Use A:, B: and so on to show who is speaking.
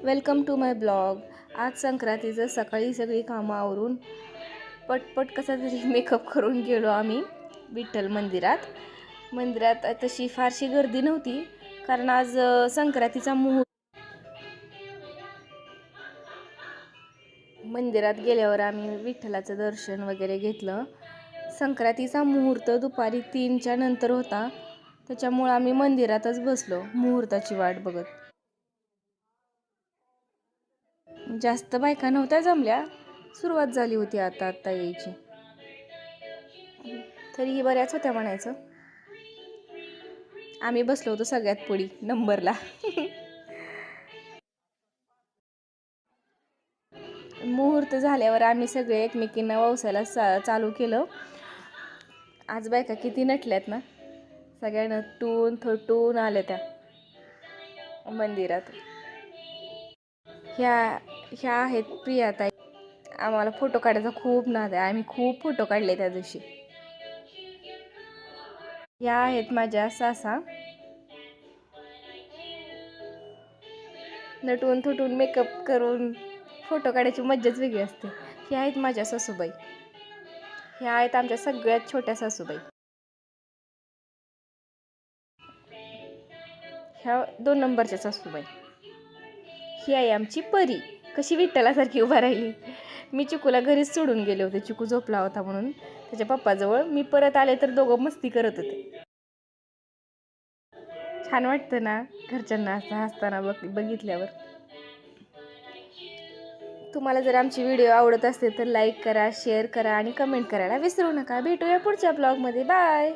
A: Welcome to my blog. आज संक्रांतीचं सकाळी सगळी कामं आवरून पटपट कसा तरी मेकअप करून गेलो आम्ही विठ्ठल मंदिरात तशी फारशी गर्दी नव्हती कारण आज संक्रांतीचा मुहूर्त. मंदिरात गेल्यावर आम्ही विठ्ठलाचं दर्शन वगैरे घेतलं. संक्रांतीचा मुहूर्त दुपारी 3च्या नंतर होता, त्याच्यामुळे आम्ही मंदिरातच बसलो मुहूर्ताची वाट बघत. जास्त बायका नव्हत्या जमल्या, सुरुवात झाली होती आता यायची, तरीही बऱ्याच होत्या म्हणायचं. आम्ही बसलो होतो सगळ्यात पुढी नंबरला. मुहूर्त झाल्यावर आम्ही सगळे एकमेकींना वौसायला चालू केलं. आज बायका किती नटल्यात ना, सगळ्या नटून थटून आल्या त्या मंदिरात. ह्या आहेत प्रियाताई. आम्हाला फोटो काढायचा खूप नाद आहे, आम्ही खूप फोटो काढले त्या दिवशी. ह्या आहेत माझ्या सासा. नटून थटून मेकअप करून फोटो काढायची मज्जाच वेगळी असते. ह्या आहेत माझ्या सासूबाई. ह्या आहेत आमच्या सगळ्यात छोट्या सासूबाई. ह्या 2 नंबरच्या सासूबाई. ही आहे आमची परी, कशी विठ्ठलासारखी उभा राहिली. मी चिकूला घरीच सोडून गेले होते, चिकू झोपला होता म्हणून त्याच्या पप्पाजवळ. मी परत आले तर दोघं मस्ती करत होते. छान वाटतं ना घरच्यांना असं हसताना बघितल्यावर. तुम्हाला जर आमची व्हिडिओ आवडत असेल तर लाईक करा, शेअर करा आणि कमेंट करायला विसरू नका. भेटूया पुढच्या ब्लॉगमध्ये. बाय.